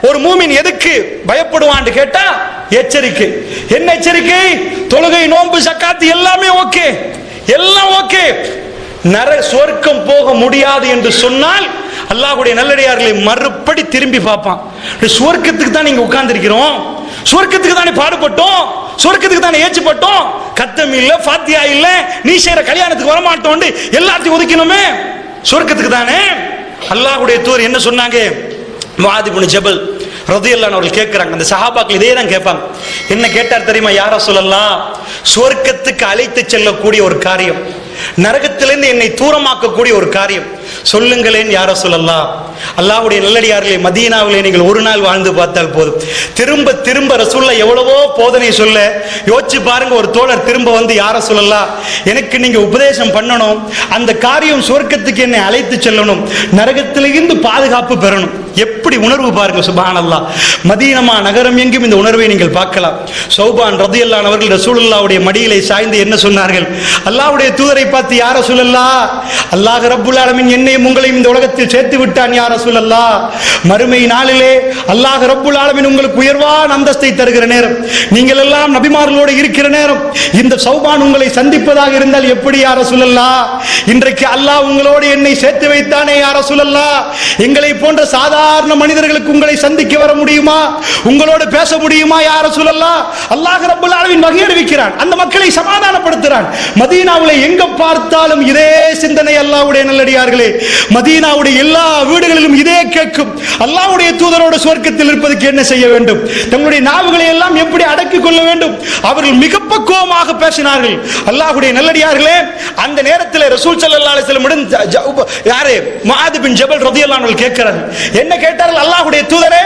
ஒரு மூமின் எதுக்கு பயப்படுவான்னு கேட்டா எச்சரிக்கை. என்ன எச்சரிக்கை? தொழுகை, நோன்பு, ஜக்காத் எல்லாமே ஓகே, எல்லாம் ஓகே. சொர்க்கம் போக முடியாது என்று சொன்னால் அல்லாஹ்வுடைய நல்லடியார்களை மறுபடி திரும்பி பார்ப்பான். சொர்க்கத்துக்கு தான் நீங்க உட்கார்ந்து இருக்கிறோம், சொர்க்கத்துக்கு தானே பாடுபட்டோம், சொர்க்கத்துக்கு தானே ஏச்சுப்பட்டோம், கத்தம் இல்ல, ஃபாத்தியா இல்ல, நீ செய்யற கல்யாணத்துக்கு வரமாட்டோம், எல்லாத்தையும் ஒதுக்கணுமே, சொர்க்கத்துக்கு தானே. அல்லாஹ்வுடைய தூதர் என்ன சொன்னாங்க? முஆத் இப்னு ஜபல் ரலியல்லாஹு அன்ஹு அவர்கள் கேட்கிறாங்க, அந்த சஹாபாக்கள் இதே தான் கேட்பாங்க. என்ன கேட்டார் தெரியுமா? யா ரசூலல்லாஹ், சொர்க்கத்துக்கு அழைத்து செல்லக்கூடிய ஒரு காரியம், நரகத்திலிருந்து என்னை தூரமாக்கக்கூடிய ஒரு காரியம் சொல்லுங்களேன் யா ரசூலல்லாஹ். அல்லாஹ்வுடைய நல்லடியார்களே, மதீனாவிலே நீங்கள் ஒரு நாள் வாழ்ந்து பார்த்தால் போதும், திரும்ப திரும்ப ரசூலுல்லாஹ் எவ்வளவோ போதனை சொல்ல யோசிச்சு பாருங்க. ஒரு தோழர் திரும்ப வந்து யா ரசூலல்லாஹ், எனக்கு நீங்க உபதேசம் பண்ணணும், அந்த காரியம் சொர்க்கத்துக்கு என்னை அழைத்து செல்லணும், நரகத்திலிருந்து பாதுகாப்பு பெறணும். எப்படி உணர்வு பாருங்க, சுப்ஹானல்லாஹ். மதீனா நகரம் எங்கும் இந்த உணர்வை நீங்கள் பார்க்கலாம். சௌபான் ரலியல்லாஹு அன்ஹு அவர்கள் ரசூலுல்லாஹ்வுடைய மடியிலே சாய்ந்து என்ன சொன்னார்கள்? அல்லாஹ்வுடைய தூதரை பார்த்து, யா ரசூலல்லாஹ், அல்லாஹ் ரப்புல் ஆலமீன் என்னையும் உங்களையும் இந்த உலகத்தில் சேர்த்து விட்டான் யா ரசூலல்லாஹ். மறுமை நாளிலே அல்லாஹ் ரப்புல் ஆலமீன் உங்களுக்கு உயர்வான அந்தஸ்தை தருகிற நேரம், நீங்கள் எல்லாம் நபிமார்களோடு இருக்கிற நேரம், இந்த சௌபான் உங்களை சந்திப்பதாக இருந்தால் எப்படி யா ரசூலல்லாஹ்? இன்றைக்கு அல்லாஹ் உங்களோடு என்னை சேர்த்து வைத்தானே யா ரசூலல்லாஹ், எங்களை போன்ற சாதாரண மனிதர்களுக்கு உங்களை சந்திக்க வர முடியுமா? உங்களோடு பேச முடியுமா யா ரசூலல்லாஹ்? அல்லாஹ் ரப்புல் ஆலமீன் வகை அறிவிக்கிறான், அந்த மக்களை சமாதானப்படுத்துறான். மதீனாவிலே எங்க பார்த்தாலும் இதே சிந்தனை. அல்லாஹ்வுடைய நல்லடியார்களே, மதீனாவுடைய எல்லா வீடுகளிலும் இதே கேட்கும். அல்லாஹ்வுடைய தூதரோடு சொர்க்கத்தில் இருப்பதற்கு என்ன செய்ய வேண்டும்? தங்களுடைய நாவுகளை எல்லாம் எப்படி அடக்கிக் கொள்ள வேண்டும்? அவர்கள் மிக பக்குவமாக பேசினார்கள். அல்லாஹ்வுடைய நல்லடியார்களே, அந்த நேரத்தில் ரசூல் ஸல்லல்லாஹு அலைஹி வஸல்லம் யாரு? முஆத் பின் ஜபல் ரலியல்லாஹு அன்ஹு கேட்கிறார்கள். என்ன கேட்டார்கள்? அல்லாஹ்வுடைய தூதரே,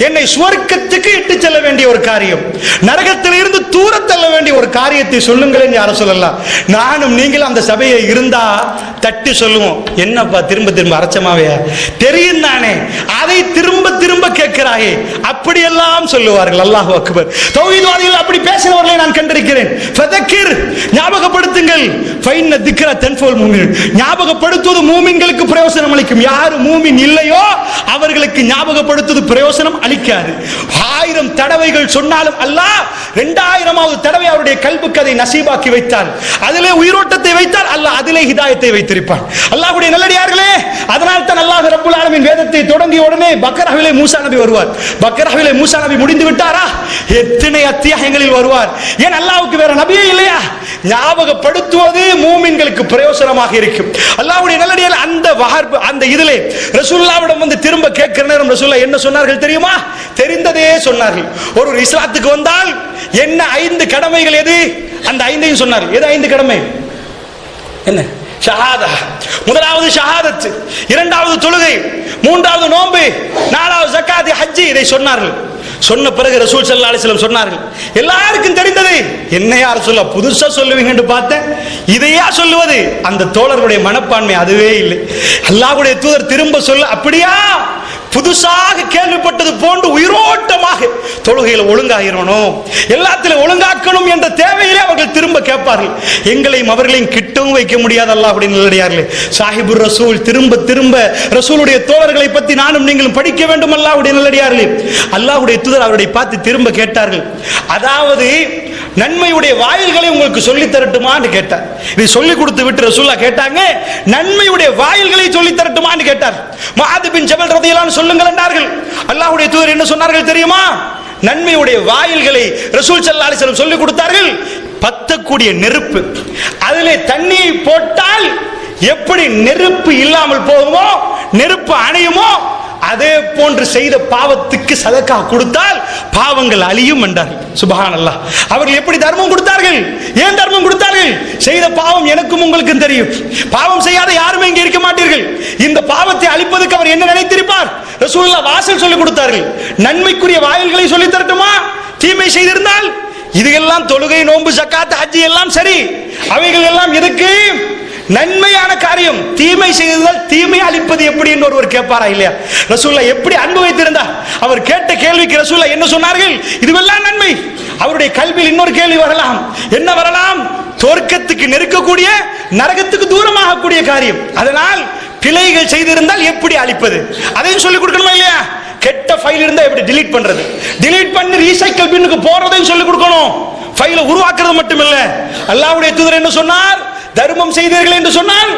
என்னை சுவர்க்கத்துக்கு இட்டு செல்ல வேண்டிய ஒரு காரியம், நரகத்தில் இருந்து தூர தள்ள வேண்டிய ஒரு காரியத்தை சொல்லுங்களேன் யா ரசூலல்லாஹ். நானும் நீங்களும் அந்த சபையை இருந்தா தட்டி சொல்லுவோம், என்னப்பா திரும்ப திரும்ப அரைச்சமாவே தெரியும் தானே, அதை திரும்ப திரும்ப கேட்கிறாயே, அப்படியெல்லாம் சொல்லுவார்கள். அல்லாஹ் அக்பர். தௌஹீத்வாதிகள் அப்படி பேசினவர்களை நான் கண்டிருக்கிறேன். ஃபதக்கிர், ஞாபகப்படுத்துங்கள், ஃபைன்ன திக்ர தன்ஃபுல் முஃமின், ஞாபகப்படுத்துவது மூமின்களுக்கு பிரயோஜனம் அளிக்கும். யார் மூமின் இல்லையோ அவர்களுக்கு ஞாபகப்படுத்துவது பிரயோஜனம் அளிக்காது. 1000 தடவைகள் சொன்னாலும் அல்லாஹ் 2000வது தடவை அவருடைய கல்புக்கு அதை நசீபாக்கி வைத்தார், அதிலே உயிரோட்டத்தை வைத்தார், அல்லாஹ் அதிலே ஹிதாயத்தை வைத்திருப்பான். அல்லாஹ்வுடைய நல்லடியார்களே, அதனால் தான் அல்லாஹ் ரப்புல் ஆலமீன் வேதத்தை தொடங்கிய உடனே பக்ராவிலே மூசா நபி வருவார். பக்ராவிலே மூசா நபி முடிந்து விட்டாரா? எத்தனை அத்தியாயங்களில் வருவார்? ஏன் அல்லாஹ்வுக்கு வேற நபியே இல்லையா? ஞாபகப்படுத்துவது மூமின்களுக்கு பிரயோஜனமாக இருக்கும். அல்லாஹ்வுடைய நல்லடியார்கள் அந்த இதிலே ரசூலுல்லாஹ்விடம் வந்து திரும்ப கேட்கிற நேரம் ரசூலுல்லாஹ் என்ன சொன்னார்கள் தெரியுமா? தெரிந்ததே சொன்னார்கள். ஒரு இஸ்லாத்துக்கு வந்தால் என்ன 5 கடமைகள், எது? அந்த 5ஐயும் சொன்னார்கள். எது 5 கடமை? என்ன? ஷஹாதா. முதலாவது ஷஹாதத், இரண்டாவது தொழுகை, மூன்றாவது நோன்பு, நாலாவது ஜக்காத், ஹஜ். இதை சொன்னார்கள். சொன்ன பிறகு ரசூல் ஸல்லல்லாஹு அலைஹி வஸல்லம் சொன்னார்கள், எல்லாருக்கும் தெரிந்தது. என்ன யார் சொல்ல புதுசா சொல்லுவீங்க என்று பார்த்தேன், இதையா சொல்லுவது? அந்த தோழர்களுடைய மனப்பான்மை அதுவே இல்லை. அல்லாஹ்வுடைய தூதர் திரும்ப சொல்ல, அப்படியா? புதுசாக கேள்விப்பட்டது போன்று உயிரோட்டமாக தொழுகையில் ஒழுங்காகிறணும், எல்லாத்திலும் ஒழுங்காக்கணும் என்ற தேவையிலே அவர்கள் திரும்ப கேட்பார்கள். எங்களையும் அவர்களையும் கிட்டவும் வைக்க முடியாது. அல்லாஹ்வுடைய நல்லடியார்களே, சாஹிபுர் ரசூல் திரும்ப திரும்ப ரசூலுடைய தோழர்களை பற்றி நானும் நீங்களும் படிக்க வேண்டும். அல்லாஹ்வுடைய நல்லடியார்களே, அல்லாஹ்வுடைய தூதர் அவர்களை பார்த்து திரும்ப கேட்டார்கள், அதாவது நன்மையுடைய வாயில்களை உங்களுக்கு சொல்லி தரட்டுமான்னு கேட்டார். இதை சொல்லி கொடுத்து விட்டு ரசூலுல்லாஹ் கேட்டாங்க, நன்மையுடைய வாயில்களை சொல்லி தரட்டுமான்னு கேட்டார். முஆத் பின் ஜபல் ரலியல்லாஹு அன்ஹு சொல்லுங்கள் என்றார்கள். அல்லாஹ்வுடைய தூதர் என்ன சொன்னார்கள் தெரியுமா? நன்மையுடைய வாயில்களை ரசூல் ஸல்லல்லாஹு அலைஹி வஸல்லம் சொல்லி கொடுத்தார்கள். பத்தக்கூடிய நெருப்பு, அதிலே தண்ணீரை போட்டால் எப்படி நெருப்பு இல்லாமல் போகுமோ, நெருப்பு அணையுமோ, அதே போன்று செய்த பாவத்துக்கு சதக்கா கொடுத்தால் பாவங்கள் அழியும் என்றார்கள். சுப்ஹானல்லாஹ். அவர்கள் எப்படி தர்மம் கொடுத்தார்கள்? ஏன் தர்மம் கொடுத்தார்கள்? செய்த பாவம் எனக்கும் உங்களுக்கும் தெரியும். பாவம் செய்யாத யாருமே இங்கே இருக்க மாட்டீர்கள். இந்த பாவத்தை அழிப்பதற்கு அவர் என்ன நினைத்திருப்பார்? ரசூலுல்லாஹ் வாசல் சொல்லி கொடுத்தார்கள். நன்மைக்குரிய வாயில்களை சொல்லி தரட்டுமா? தீமை செய்திருந்தால் இதுகெல்லாம் தொழுகை, நோன்பு, ஜக்காத், ஹஜ் எல்லாம் சரி, அவைகள் எல்லாம் எதுக்கு? நன்மையான காரியம். தீமை செய்தால் தீமை அளிப்பது எப்படி என்று ஒருவர் கேட்பாரா இல்லையா? ரசூலுல்லாஹ் எப்படி அன்பு வைத்திருந்தார்? அவர் கேட்ட கேள்விக்கு ரசூலுல்லாஹ் என்ன சொன்னார்கள்? இதுவெல்லாம் நன்மை. அவருடைய கல்வியில் இன்னொரு கேள்வி வரலாம். என்ன வரலாம்? சொர்க்கத்துக்கு நெருக்கக்கூடிய, நரகத்துக்கு தூரமாகக்கூடிய காரியம். அதனால் பிழைகள் செய்திருந்தால் எப்படி அழிப்பது, அதையும் சொல்லிக் கொடுக்கணுமா இல்லையா? கெட்ட ஃபைல் இருந்தா எப்படி டிலீட் பண்றது, டிலீட் பண்ணி ரீசைக்கிள் பின்னுக்கு போறதையும் சொல்லி கொடுக்கணும். ஃபைலை உருவாக்குறது மட்டுமில்ல. அல்லாஹ்வுடைய தூதர் என்ன சொன்னார்? தர்மம் செய்தீர்கள் என்று சொன்னால்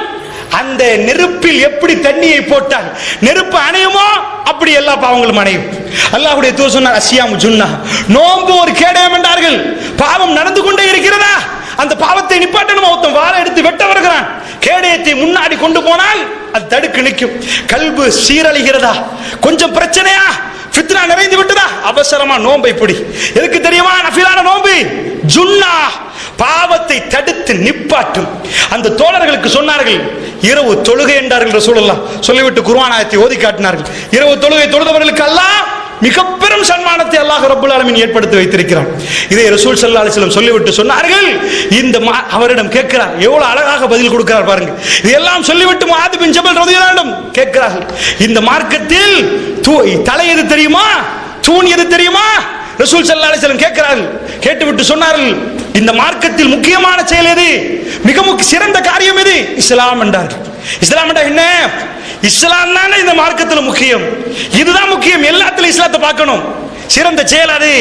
அந்த நெருப்பில் எப்படி தண்ணியை போட்டால் நெருப்பு அணையுமோ அப்படி எல்லா பாவங்களும் அணையும். அல்லாஹ்வுடைய தூதர் சொன்னார், அஸ்ஸியாமு ஜுன்னா, நோன்பு ஒரு கேடயம் என்றார்கள். பாவம் நடந்து கொண்டே இருக்கிறதா, அந்த பாவத்தை நிப்பாட்டணும். ஒருத்தன் வாளை எடுத்து வெட்ட வருகிறான், கேடயத்தை முன்னாடி கொண்டு போனால் அது தடுக்கு நிற்கும். கல்பு சீரழிகிறதா, கொஞ்சம் பிரச்சனையா, ஃபித்னா நிறைந்து விட்டதா, அவசரமா நோன்பை பிடி. எதுக்கு தெரியுமா? நஃபிலான நோன்பு ஜுன்னா, பாவத்தை தடுத்து நிப்பாட்டும். அந்த தோழர்களுக்கு சொன்னார்கள், இரவு தொழுகை என்றார்கள் ரசூலுல்லாஹ். சொல்லிவிட்டு குர்ஆன் ஆயத்தை ஓதி காட்டினார்கள். இரவு தொழுகை தொழுதவர்களுக்கு அல்லாஹ் மிக பெரும் சன்மானத்தை அல்லாஹ் ரப்பல் ஆலமீன் ஏற்படுத்தி வைத்திருக்கிறான். இதை ரசூல் ஸல்லல்லாஹு அலைஹி வஸல்லம் சொல்லிவிட்டு சொன்னார்கள். இந்த அவரிடம் கேட்கிறார், எவ்வளவு அழகாக பதில் கொடுக்கிறார் பாருங்க. இதெல்லாம் சொல்லிவிட்டு முஆத் பின் ஜபல் ரலியல்லாஹு அன்ஹு கேட்கிறார்கள், இந்த மார்க்கத்தில் தலை எது தெரியுமா, தூண் எது தெரியுமா? ரசூல் ஸல்லல்லாஹு அலைஹி வஸல்லம் கேட்கிறார்கள். கேட்டுவிட்டு சொன்னார்கள், இந்த மார்க்கத்தில் முக்கியமான செயல் எது, மிக சிறந்த காரியம் எது? இஸ்லாம் என்றார்கள். இஸ்லாம் என்றா என்ன? இஸ்லாம் தானே இந்த மார்க்கத்தில் முக்கியம், இதுதான் முக்கியம், எல்லாத்திலும் இஸ்லாத்தை பார்க்கணும். சிறந்த செயல் அது.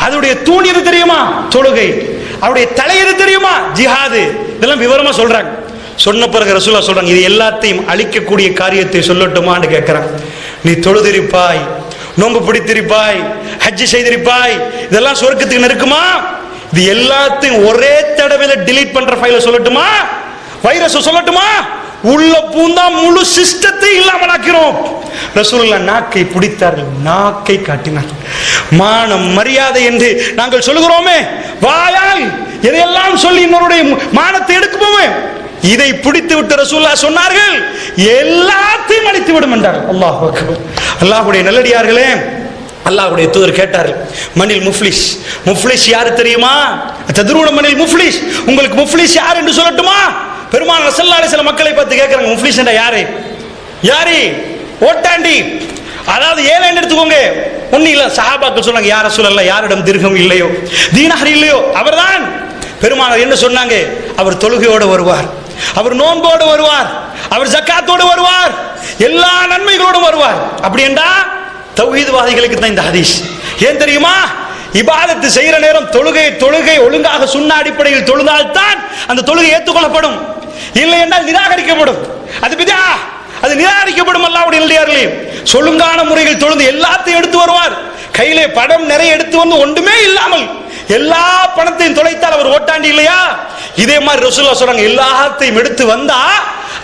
அதோடைய தூண் எது தெரியுமா? தொழுகை. அவருடைய தலை எது தெரியுமா? ஜிஹாது. இதெல்லாம் விவரமா சொல்றாங்க. சொன்ன பிறகு ரசூலுல்லாஹ் சொல்றாங்க, இது எல்லாத்தையும் அழிக்கக்கூடிய காரியத்தை சொல்லட்டுமான்னு கேட்கிறாங்க. நீ தொழுதிருப்பாய், நோன்பு பிடித்திருப்பாய், ஹஜ் செய்திருப்பாய், இதெல்லாம் சொர்க்கத்துக்கு நெருக்குமா? இது எல்லாத்தையும் ஒரே தடவையில டிலீட் பண்ற ஃபைல சொல்லட்டுமா? வைரஸ் சொல்லட்டுமா? உள்ள பூந்தா முழு சிஸ்டத்தை இல்லாமல் ஆக்கிறோம். ரசூலுல்லாஹ் நாக்கை பிடித்தார்கள், நாக்கை காட்டினார். மானம் மரியாதை என்று நாங்கள் சொல்லுகிறோமே, வாயால் எதையெல்லாம் சொல்லி இன்னொருடைய மானத்தை எடுக்குவோமே, இதை பிடித்து விட்டு ரசூலுல்லாஹ் சொன்னார்கள், எல்லாத்தையும் அழித்து விடும் என்றார். அல்லாஹ் அக்பர். அல்லாஹ்வுடைய நல்லடியார்களே, அல்லாஹ்வுடைய தூதர் கேட்டார்கள், மனில் முஃப்லிஸ், முஃப்லிஸ் யாரு தெரியுமா? தத்ரூன மனில் முஃப்லிஸ், உங்களுக்கு முஃப்லிஸ் யார் என்று சொல்லட்டுமா? பெருமானார் ஸல்லல்லாஹு அலைஹி வஸல்லம் மக்களை பார்த்து கேட்கறாங்க, முஃப்லிஸ் என்றா யாரு? யாரு? ஓட்டாண்டி. அதாவது ஏழைன்னு எடுத்துக்கோங்க. ஒன்னும் இல்ல, சஹாபாக்கள் சொன்னாங்க, யா ரசூலல்லாஹ், யாரிடம் திர்ஹம் இல்லையோ, தீனார் இல்லையோ அவர்தான். பெருமானார் என்ன சொன்னாங்க? அவர் தொழுகையோடு வருவார், அவர் நோன்போடு வருவார், அவர் ஜக்காத்தோடு வருவார், எல்லா நன்மைகளோடும் வருவார். அப்படி என்றா தௌஹீத்வாதிகளுக்கு தான் இந்த ஹதீஸ். ஏன் தெரியுமா? இபாதத்து செய்யற நேரம் தொழுகை ஒழுங்காக சுன்ன அடிப்படையில் தொழுதால்தான் அந்த தொழுகை ஏற்றுக்கொள்ளப்படும், இல்லை என்றால் நிராகரிக்கப்படும். அது பிதா, அது நிராகரிக்கப்படும். அல்லாஹ்வுடைய நல்லடியார்களே, ஒழுங்கான முறையில் தொழுது எல்லாத்தையும் எடுத்து வருவார். கையிலே படம் நிறைய எடுத்து வந்து ஒன்றுமே இல்லாமல் எல்லா பணத்தையும் தொலைத்தால் அவர் ஓட்டாண்டி இல்லையா? இதே மாதிரி ரசூலுல்லாஹ் சொல்றாங்க, எல்லாத்தையும் எடுத்து வந்தா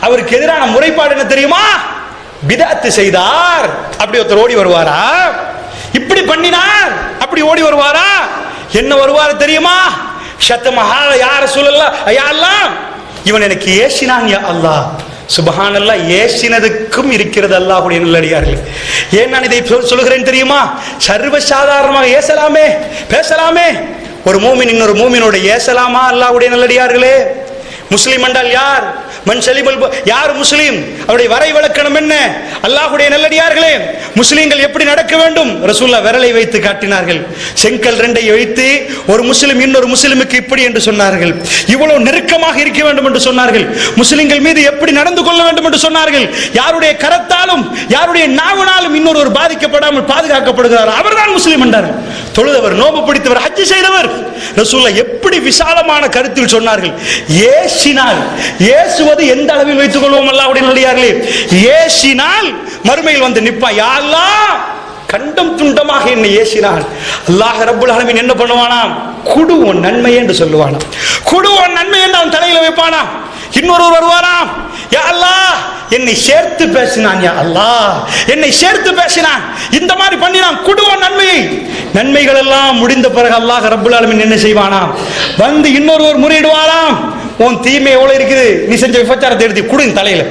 அவருக்கு எதிரான முறைப்பாடு என்ன தெரியுமா? பிதஅத் செய்தார். அப்படி ஒருத்தர் ஓடி வருவாரா? இப்படி பண்ணினார் அப்படி ஓடி வருவாரா? என்ன வருவார் தெரியுமா? ஷத்தமஹா யா ரசூலல்லாஹ், யா அல்லாஹ், இவன் எனக்கு ஏசினான் யா அல்லாஹ். சுப்ஹானல்லாஹ், ஏசினதுக்கும் இருக்கிறது அல்லாஹ்வுடைய நல்லடியார்களே. ஏன் நான் இதை சொல்கிறேன் தெரியுமா? சர்வசாதாரணமாக ஏசலாமே, பேசலாமே. ஒரு மூமின் இன்னொரு மூமினோட ஏசலாமா? அல்லாஹ்வுடைய நல்லடியார்களே, முஸ்லிம் என்றால் யார்? யார் முஸ்லிம்? அவருடைய வரை விளக்கணம் என்ன? அல்லாஹ்வுடைய நல்லடியார்களே, முஸ்லிம்கள் எப்படி நடக்க வேண்டும்? ரசூலுல்லாஹ் விரலை வைத்து காட்டினார்கள். செங்கல் ரெண்டை வைத்து ஒரு முஸ்லிம் இன்னொரு முஸ்லிமுக்கு இப்படி என்று சொன்னார்கள். இவ்வளவு நெருக்கமாக இருக்க வேண்டும் என்று சொன்னார்கள். முஸ்லிம்கள் மீது எப்படி நடந்து கொள்ள வேண்டும் என்று சொன்னார்கள். யாருடைய கரத்தாலும் யாருடைய நாவினாலும் இன்னொரு பாதிக்கப்படாமல் பாதுகாக்கப்படுகிறார், அவர்தான் முஸ்லிம் என்றார்கள். தொழுதவர், நோன்பு பிடித்தவர், ஹஜ் செய்தவர். ரசூலுல்லாஹ் எப்படி விசாலமான கருத்தில் சொன்னார்கள். ஏசினால், ஏசுவது எந்த அளவில் வைத்துக் கொள்வோம் அல்லாஹ்வுடைய நல்லடியார்களே, ஏசினால் மறுமையில் வந்து நிப்பான். யா அல்லாஹ், கண்டம் துண்டமாக என்னை ஏசினான். அல்லாஹ் ரப்பல் ஆலமீன் என்ன பண்ணுவானாம்? குடு உன் நன்மை என்று சொல்லுவானாம். குடு உன் நன்மை என்று அவன் தலையில வைப்பானாம். இன்னொருவர் வருவாராம், யா அல்லாஹ், என்னை சேர்த்து பேசினான், யா அல்லாஹ், என்னை சேர்த்து பேசினான், இந்த மாதிரி பண்ணினான், குடு உன் நன்மையை. நன்மைகள் எல்லாம் முடிந்த பிறகு அல்லாஹ் ரப்பல் ஆலமீன் என்ன செய்வானாம்? வந்து இன்னொருவர் முறையிடுவாராம், உன் தீமை எவ்வளவு இருக்குது, நீ செஞ்ச விபச்சாரத்தை எடுத்து குடு தலையில,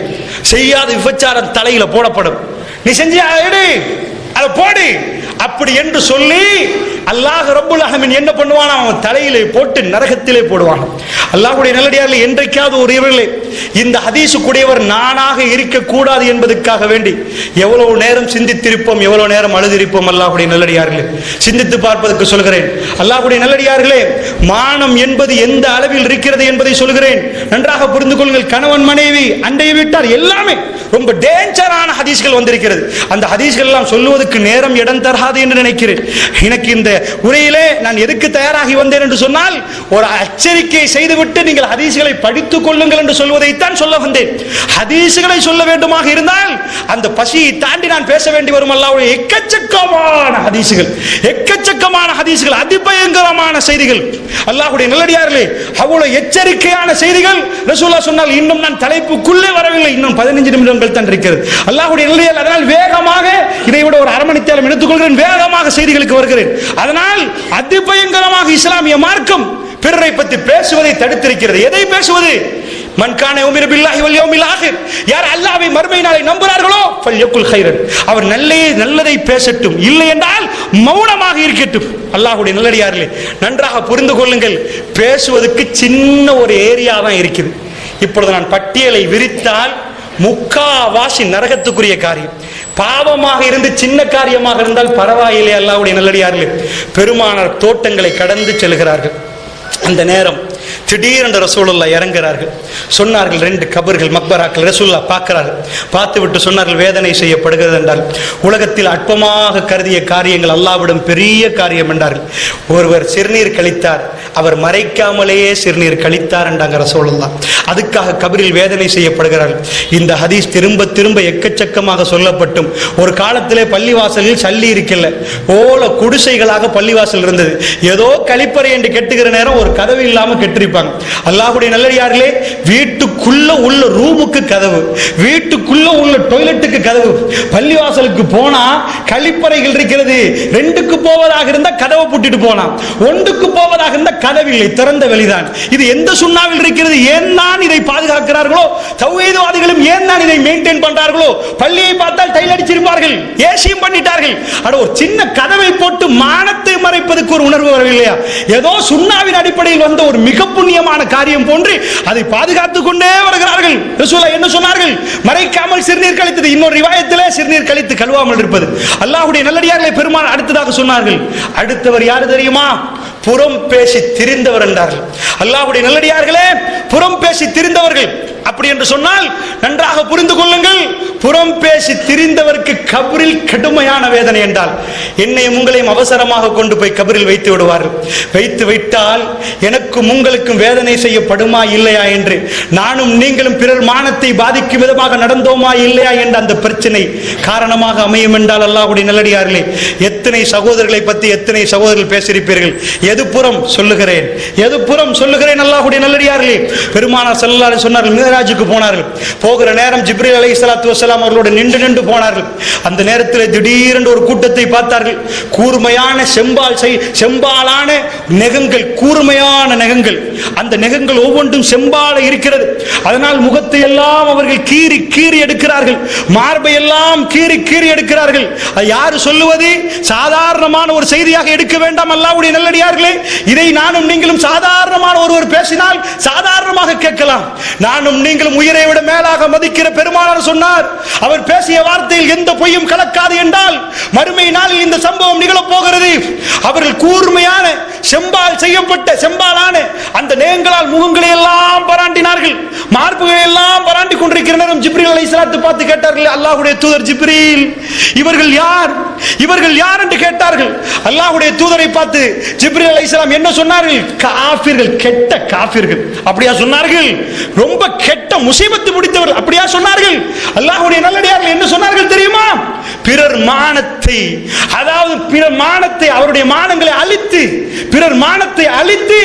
செய்யாத விபச்சாரம் தலையில போடப்படும், நீ செஞ்ச எடு அதை போடு, அப்படி என்று சொல்லி அல்லாஹ் ரப்புல் ஆலமீன் என்ன பண்ணுவான், அவன் தலையிலே போட்டு நரகத்திலே போடுவான். அல்லாஹ்வுடைய நல்லடியார்களே, என்றைக்காவது ஒரு இரவிலே இந்த ஹதீஸுக்குடையவர் நானாக இருக்கக்கூடாது என்பதற்காக வேண்டி எவ்வளவு நேரம் சிந்தித்திருப்போம், எவ்வளவு நேரம் அழுதிருப்போம். அல்லாஹ்வுடைய நல்லடியார்களே, சிந்தித்து பார்ப்பதற்கு சொல்கிறேன். அல்லாஹ்வுடைய நல்லடியார்களே, மானம் என்பது எந்த அளவில் இருக்கிறது என்பதை சொல்கிறேன், நன்றாக புரிந்து கொள்ளுங்கள். கணவன் மனைவி அண்டை வீட்டார் எல்லாமே ரொம்ப டேஞ்சரான ஹதீஸ்கள் வந்திருக்கிறது. அந்த ஹதீஸ்கள் எல்லாம் சொல்லுவதற்கு நேரம் இடம் தராது என்று நினைக்கிறேன். எனக்கு இந்த உரையிலே நான் எதுக்கு தயாராகி வந்தேன் என்று சொன்னால், ஒரு எச்சரிக்கை செய்துவிட்டு நீங்கள் ஹதீஸ்களை படித்துக் கொள்ளுங்கள் என்று சொல்வதைத்தான் சொல்ல வந்தேன். ஹதீஸ்களை சொல்ல வேண்டுமாக இருந்தால் அந்த பசியை தாண்டி நான் பேச வேண்டி வரும். அல்லாஹ்வுடைய எக்கச்சக்கமான ஹதீஸ்கள், எக்கச்சக்கமான ஹதீஸ்கள், அதிபயங்கரமான செய்திகள். அல்லாஹ்வுடைய நல்லடியார்களே, அவ்வளவு எச்சரிக்கையான செய்திகள். ரசூலுல்லாஹ் சொன்னால் இன்னும் நான் தலைப்புக்குள்ளே வரவில்லை, இன்னும் 15 நிமிடங்கள் தான் இருக்கிறது. அல்லாஹ்வுடைய நல்லடியார், அதனால் வேகமாக இதை விட ஒரு அரை மணி நேரம் எடுத்துக்கொள்கிறேன், வேகமாக செய்திகளுக்கு வருகிறேன். அதனால் அதிபயங்கரமாக இஸ்லாமிய மார்க்கம் பிறரை பற்றி பேசுவதை தடுத்திருக்கிறது. எதை பேசுவது? மன் கான யுமினு பில்லாஹி வல் யௌமில் ஆகிர், யார் அல்லாஹ்வை மறுமை நாளை நம்புகிறார்களோ ஃபல்யகுல் கைரன், அவர் நல்லதை பேசட்டும், இல்லை என்றால் மௌனமாக இருக்கட்டும். அல்லாஹ்வுடைய நல்லடியார்களே, நன்றாக புரிந்து கொள்ளுங்கள். பேசுவதற்கு சின்ன ஒரு ஏரியா தான் இருக்குது. இப்பொழுது நான் பட்டியலை விரித்தால் முக்காவாசி நரகத்துக்குரிய காரியம். பாவமாக இருந்து சின்ன காரியமாக இருந்தால் பரவாயில்லை. அல்லாஹ்வுடைய நல்லடியார்களே, பெருமானார் தோட்டங்களை கடந்து செல்கிறார்கள். அந்த நேரம் திடீரென்று ரசூலுல்லாஹ் இறங்குகிறார்கள். சொன்னார்கள், 2 கபர்கள் மக்பராக்கள். ரசூலுல்லாஹ் பார்க்கிறார்கள். பார்த்து விட்டு சொன்னார்கள், வேதனை செய்யப்படுகிறது என்றால் உலகத்தில் அற்பமாக கருதிய காரியங்கள் அல்லாஹ்விடம் பெரிய காரியம் என்றார்கள். ஒருவர் சிறுநீர் கழித்தார், அவர் மறைக்காமலேயே சிறுநீர் கழித்தார் என்றாங்க ரசூலுல்லாஹ். அதுக்காக கபரில் வேதனை செய்யப்படுகிறார்கள். இந்த ஹதீஸ் திரும்ப திரும்ப எக்கச்சக்கமாக சொல்லப்பட்டும் ஒரு காலத்திலே பள்ளிவாசலில் சல்லி இருக்கல, ஓல குடிசைகளாக பள்ளிவாசல் இருந்தது. ஏதோ கழிப்பறை என்று கெட்டுகிற நேரம் ஒரு கதவு இல்லாம கெட்டிருப்பாங்க. அல்லாஹ்வுடைய நல்லடியார்களே, வீட்டுக்குள்ள உள்ள ரூமுக்கு கதவு, வீட்டுக்குள்ள உள்ள டாய்லெட்டுக்கு கதவு. பள்ளிவாசலுக்கு போனா கழிப்பறைகள் இருக்கிறது, 2க்கு போவதாக இருந்தா கதவை பூட்டிட்டு போனா, 1க்கு போவதாக இருந்தா கதவில்லை, திறந்த வெளிதான். இது எந்த சுன்னாவில் இருக்கிறது? ஏன் தான் இதை பாதுகாக்கிறார்களோ, தௌஹீத்வாதிகளும் ஏன் தான் இதை மெயின்டைன் பண்றார்களோ? பள்ளியை பார்த்தால் டைல் அடிச்சிருப்பார்கள், ஏசியும் பண்ணிட்டார்கள். அட, ஒரு சின்ன கதவை போட்டு மானத்தை மறைப்பதற்கு ஒரு உணர்வு வரவில்லையா? ஏதோ சுன்னாவின் அடிப்படையில் வந்த ஒரு மிக புண்ணியமான காரியம் போன்று அதை பாதுகாத்துக் கொண்டே வருகிறார்கள். ரசூலுல்லாஹ் என்ன சொன்னார்கள்? மறைக்காமல் சிறுநீர் கழித்தது. இன்னொரு ரிவாயத்திலே சிறுநீர் கழித்து கழுவாமல் இருப்பது. அல்லாஹ்வுடைய நல்லடியார்களை பெருமான் அடுத்ததாக சொன்னார்கள். அடுத்தவர் யாரு தெரியுமா? புறம் பேசி திரிந்தவர் என்றார்கள். அல்லாஹ்வுடைய நல்லடியார்களே, புறம் பேசி திரிந்தவர்கள். அப்படி என்று சொன்னால் நன்றாக புரிந்து கொள்ளுங்கள். புறம் பேசி திரிந்தவருக்கு கபரில் கடுமையான வேதனை என்றால் என்னையும் உங்களையும் அவசரமாக கொண்டு போய் கபரில் வைத்து விடுவார்கள். வைத்து விட்டால் எனக்கும் உங்களுக்கும் வேதனை செய்யப்படுமா இல்லையா என்று, நானும் நீங்களும் பிறர் மானத்தை பாதிக்கும் விதமாக நடந்தோமா இல்லையா என்ற அந்த பிரச்சனை காரணமாக அமையும் என்றால் அல்லாஹ்வுடைய நல்லடியார்களே, எத்தனை சகோதரர்களை பற்றி எத்தனை சகோதரர்கள் பேசியிருப்பீர்கள். எது புறம் சொல்லுகிறேன், எது புறம் சொல்லுகிறேன். அல்லாஹ்வுடைய நல்லடியார்களே, பெருமானார் ஸல்லல்லாஹு அலைஹி சொன்னார்கள், மிஅராஜுக்கு போனார்கள். போகிற நேரம் ஜிப்ரீல் அலைஹிஸ்ஸலாத்து வஸ்ஸலாம் அவர்களோடு நின்று போனார்கள். அந்த நேரத்தில் திடீரென்று ஒரு கூட்டத்தை பார்த்தார்கள். கூர்மையான செம்பாலான நெகங்கள், கூர்மையான நெகங்கள். அந்த நெகங்கள் ஒவ்வொன்றும் செம்பால இருக்கிறது. அதனால் முகத்தை எல்லாம் அவர்கள் கீறி கீறி எடுக்கிறார்கள், மார்பை எல்லாம் கீறி கீறி எடுக்கிறார்கள். அது யாரு சொல்லுவது? சாதாரணமான ஒரு செய்தியாக எடுக்க வேண்டாம் அல்லாஹ்வுடைய நல்லடியார்களே. இதை நானும் நீங்களும் சாதாரணமான ஒருவர் பேசினால் சாதாரணமாக கேட்கலாம். நானும் நீங்களும் உயிரை விட மேலாக மதிக்கிற பெருமானார் சொன்னார், அவர் பேசிய வார்த்தையில் எந்த பொய்யும் கலக்காது என்றால் மறுமை நாளில் இந்த சம்பவம் நிகழப் போகிறது. அவர்கள் கூர்மையான செம்பால் செய்யப்பட்ட செம்பாலான அந்த நேங்களால் முகங்களை எல்லாம் பராண்டினார்கள், மார்புகளை எல்லாம் பராண்டி கொண்டிருக்கிற நேரம் ஜிப்ரீல் அலைஹிஸ்ஸலாத்து பார்த்து கேட்டார்கள், அல்லாஹ்வுடைய தூதர் ஜிப்ரீல், இவர்கள் யார், இவர்கள் யார் என்று கேட்டார்கள். அல்லாஹ்வுடைய தூதரை பார்த்து ஜிப்ரீல் அலைஹிஸ்ஸலாம் என்ன சொன்னார்கள்? காஃபிர்கள், கெட்ட காஃபிர்கள். அப்படியா சொன்னார்கள்? ரொம்ப கெட்ட முசீபத்து முடித்தவர்கள். அப்படியா சொன்னார்கள்? அல்லாஹ்வுடைய நல்லடியார்கள் என்ன சொன்னார்கள் தெரியுமா? பிறர் மானத்தை, அதாவது பிறர் மானத்தை, அவருடைய மானங்களை அழித்து, பிறர் மானத்தை அழித்து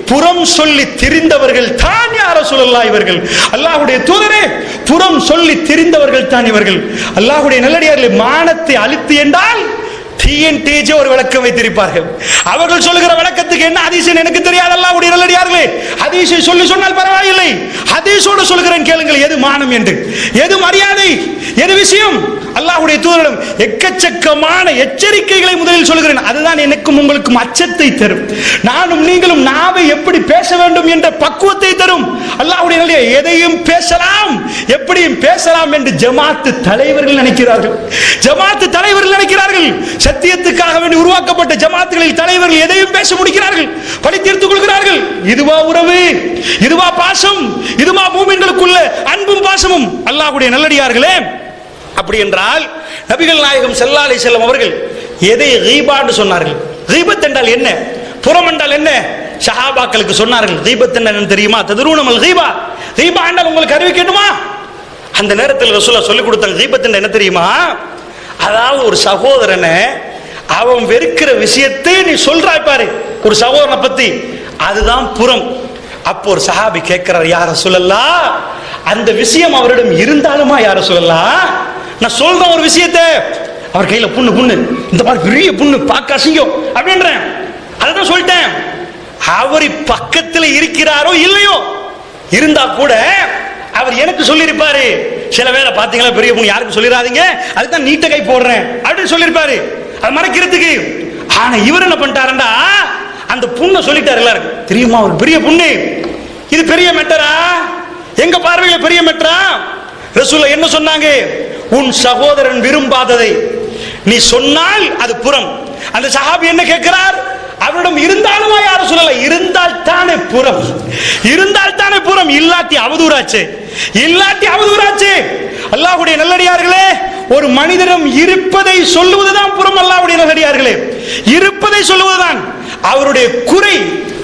புறம் சொல்லி திரிந்தவர்கள் தான் யா ரசூலல்லாஹ் இவர்கள். அல்லாஹ்வுடைய தூதரே, புறம் சொல்லி திரிந்தவர்கள் தான் இவர்கள். அல்லாஹ்வுடைய நல்லடியார்களே, மானத்தை அழித்து என்றால் TNTJ ஒரு விளக்கம் வைத்திருப்பார்கள். அவர்கள் சொல்லுகிற விளக்கத்துக்கு என்ன ஹதீஸ் எனக்கு தெரியாது. அல்லாஹ்வுடைய நல்லடியார்களே, ஹதீஸை சொன்னால் பரவாயில்லை, ஹதீஸோடு சொல்கிறேன் கேளுங்கள். எது மானம் என்று, எது மரியாதை, எது விஷயம், அல்லாஹ்வுடைய தூதரிடம் எக்கச்சக்கமான எச்சரிக்கைகளை முதலில் சொல்கிறேன். அதுதான் எனக்கும் உங்களுக்கும் அச்சத்தை தரும். நானும் நீங்களும் நாவை எப்படி பேச வேண்டும் என்ற பக்குவத்தை தரும். அல்லாஹ்வுடைய நல்லடியார் எதையும் பேசலாம், எப்படியும் பேசலாம் என்று ஜமாத்து தலைவர்கள் நினைக்கிறார்கள். ஜமாத்து தலைவர்கள் நினைக்கிறார்கள். சத்தியத்துக்காக வேண்டி உருவாக்கப்பட்ட ஜமாத்துகளில் தலைவர்கள் எதையும் பேச முடிக்கிறார்கள், பழி தீர்த்துக் கொள்கிறார்கள். இதுவா உறவு, இதுவா பாசம், இதுவா மூமின்களுக்குள்ள அன்பும் பாசமும்? அல்லாஹ்வுடைய நல்லடியார்களே, அப்படி என்றால் நபிகள் நாயகம் ஸல்லல்லாஹு அலைஹி வஸல்லம் அவர்கள் எதை கீபா என்று சொன்னார்கள்? கீபத் என்றால் என்ன, புறம் என்றால் என்ன? சஹாபாக்களுக்கு சொன்னார்கள். கீபத் என்ன தெரியுமா? ததுரூனமல் கீபா, கீபா என்றால் உங்களுக்கு அறிவிக்கணுமா? அந்த நேரத்தில் ரசூலுல்லாஹ் சொல்லிக் கொடுத்தாங்க. கீபத் என்ன தெரியுமா? அதாவது ஒரு சகோதரனை அவன் வெறுக்கிற விஷயத்தை நீ சொல்றாய் பாரு, ஒரு சகோதரனை பத்தி, அதுதான் புறம். அப்போ ஒரு சஹாபி கேட்கிறார், யா ரசூலல்லாஹ், அந்த விஷயம் அவரிடம் இருந்தாலுமா யா ரசூலல்லாஹ்? நான் சொல்றேன் ஒரு விஷயத்தை, அவர் கையில புண்ணு, இந்த மாதிரி பெரிய புண்ணு, பார்க்க அசிங்கம் அப்படின்றேன், அதான் சொல்லிட்டேன். அவர் பக்கத்தில் இருக்கிறாரோ இல்லையோ, இருந்தா கூட அவர் எனக்கு சொல்லியிருப்பாரு. சில பேரை பாத்தீங்களா, பெரிய புண்ணு யாருக்கும் சொல்லிடாதீங்க, அதுதான் நீட்ட கை போடுறேன் அப்படின்னு சொல்லியிருப்பாரு, அது மறைக்கிறதுக்கு. ஆனா இவர் என்ன பண்ணிட்டாருண்டா, அந்த புண்ணை சொல்லிட்டாரு எல்லாருக்கும். தெரியுமா ஒரு பெரிய புண்ணு, இது பெரிய மெட்டரா, எங்க பார்வையில பெரிய மெட்டரா? ரசூலுல்லாஹ் என்ன சொன்னாங்க? உன் சகோதரன் விரும்பாததை நீ சொன்னால் அது புறம். அந்த சஹாபி என்ன கேட்கிறார்? அவரிடம் இருந்தாலுமா யா ரசூலல்லாஹ்? இருந்தால் தானே புறம், இருந்தால் தானே புறம், இல்லாட்டி அவதூறாச்சு, இல்லாட்டி அவதூறாச்சு. அல்லாஹ்வுடைய நல்லடியார்களே, ஒரு மனிதனிடம் இருப்பதை சொல்லுவதுதான் புறம். அல்லாஹ்வுடைய நல்லடியார்களே, இருப்பதை சொல்லுவதுதான். அவருடைய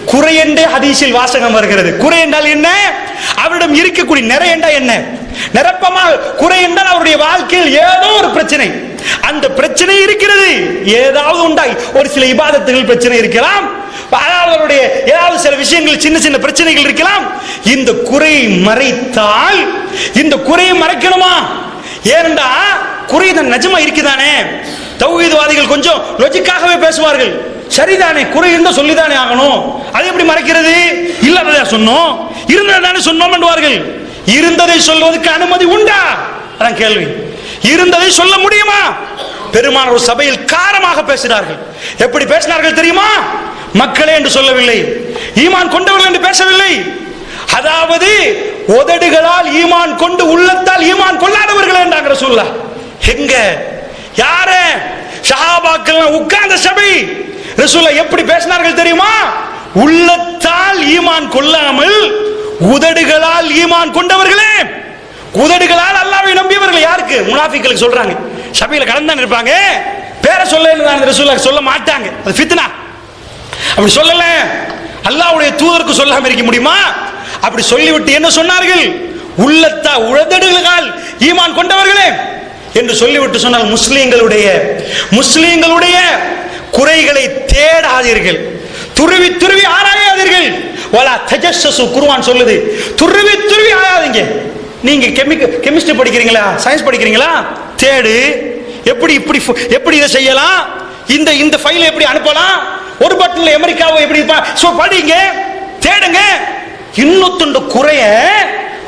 குறை என்றே ஹதீஸில் வாசகம் வருகிறது. குறை என்றால் என்ன? அவரிடம் இருக்கக்கூடிய நிறை என்றால் என்ன? நிரப்பமாக குறை என்றால் அவருடைய வாழ்க்கையில் ஏதோ ஒரு பிரச்சனை, அந்த பிரச்சனை இருக்கிறது, ஏதாவது உண்டாய். ஒரு சில இபாதத்துகள் பிரச்சனை இருக்கலாம், அவருடைய ஏதாவது சில விஷயங்கள் சின்ன சின்ன பிரச்சனைகள் இருக்கலாம். இந்த குறையை மறைத்தால், இந்த குறையை மறைக்கணுமா? ஏனென்றா குறை தான் நிஜமா இருக்குதானே. தௌஹீத்வாதிகள் கொஞ்சம் லொஜிக்காகவே பேசுவார்கள். சரிதானே, குறை இருந்தா சொல்லிதானே ஆகணும், அதை எப்படி மறைக்கிறது? இல்லாததா சொன்னோம், இருந்ததானே சொன்னோம் என்றுவார்கள். இருந்ததை சொல்வதற்கு அனுமதி உண்டா? அதான் கேள்வி. இருந்ததை சொல்ல முடியுமா? பெருமானார் ஒரு சபையில் காரமாக பேசினார்கள். எப்படி பேசினார்கள் தெரியுமா? மக்களே என்று சொல்லவில்லை, ஈமான் கொண்டவர்கள் என்று பேசவில்லை. அதாவது உதடுகளால் ஈமான் கொண்டு உள்ளத்தால் ஈமான் கொள்ளாதவர்கள் என்றாங்க ரசூலுல்லாஹ். எங்க யாரு? சஹாபாக்கள் உட்கார்ந்த சபை. ரசூலுல்லாஹ் எப்படி பேசினார்கள் தெரியுமா? உள்ளத்தால் ஈமான் கொள்ளாமல் உதடுகளால் ஈமான் கொண்டவர்களே. உதடுகளால் அல்லாஹ்வை நம்பியவர்கள் யாருக்கு? முனாஃபிக்களுக்கு சொல்றாங்க. சபையில கடந்து இருப்பாங்க, பேரை சொல்ல ரசூலுல்லாஹ் சொல்ல மாட்டாங்க, அது ஃபித்னா. அப்படி சொல்லல, அல்லாஹ்வுடைய தூதருக்கு சொல்லாம இருக்க முடியுமா? அப்படி சொல்லிவிட்டு என்ன சொன்னார்கள்? உள்ளத்தா உதடுகளால் ஈமான் கொண்டவர்களே என்று சொல்லிவிட்டு சொன்னால், முஸ்லிம்களுடைய குறைகளை தேடாதீர்கள், துருவி துருவி ஆராயாதீர்கள். வலா தஜஸ்ஸஸு, குர்ஆன் சொல்லுது, துருவி துருவி ஆராயாதீங்க. நீங்க கெமிஸ்ட்ரி படிக்கிறீங்களா, சயின்ஸ் படிக்கிறீங்களா, தேடு, எப்படி இதை செய்யலாம், இந்த ஃபைலை எப்படி அனுப்பலாம், ஒரு பட்டன்ல அமெரிக்காவை எப்படி படிங்க, தேடுங்க. இன்னொத்துண்டு குறைய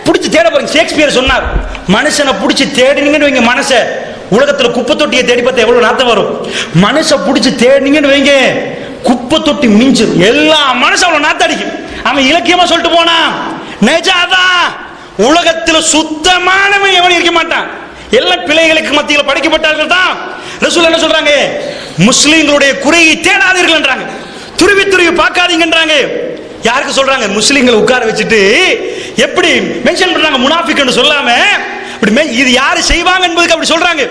பிடிச்சி தேட போறீங்க. ஷேக்ஸ்பியர் சொன்னார், மனுஷனை பிடிச்சி தேடினீங்கன்னு வைங்க, மனச உலகத்துல குப்பை தொட்டியை தேடி பார்த்தா எவ்வளவு நாத்தம் வரும். மனசை பிடிச்சி தேடினீங்கன்னு வைங்க, குப்பை தொட்டி மிஞ்சு எல்லா மனசு அவ்வளவு நாத்தடிக்கும். அவன் இலக்கியமா சொல்லிட்டு போனா, நெஜாதான் உலகத்தில் சுத்தமானவன் எவன் இருக்க மாட்டான். எல்லாம் பிள்ளைகளுக்கு மத்தியில் படைக்கப்பட்டார்கள் தான். ரசூல் என்ன சொல்றாங்க? முஸ்லிம்களுடைய குறையை தேடாதீர்கள் என்றாங்க, துருவி துருவி பார்க்காதீங்கன்றாங்க. யாருக்கு சொல்றாங்க? முஸ்லிம்களை உட்கார வச்சுட்டு எப்படி மென்ஷன் பண்றாங்க? முனாஃபிக்னு சொல்லாம இது யாரு செய்வாங்க என்பதுக்கு அப்படி சொல்றாங்க.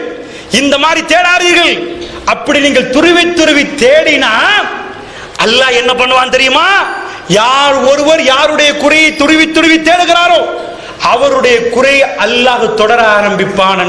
இந்த மாதிரி தேடாதீர்கள். அப்படி நீங்கள் துருவி துருவி தேடினா அல்லாஹ் என்ன பண்ணுவான் தெரியுமா? யார் ஒருவர் யாருடைய குறையை துருவி துருவி தேடுகிறாரோ அவருடைய குறையை அல்லாஹ் தொடர ஆரம்பிப்பான்.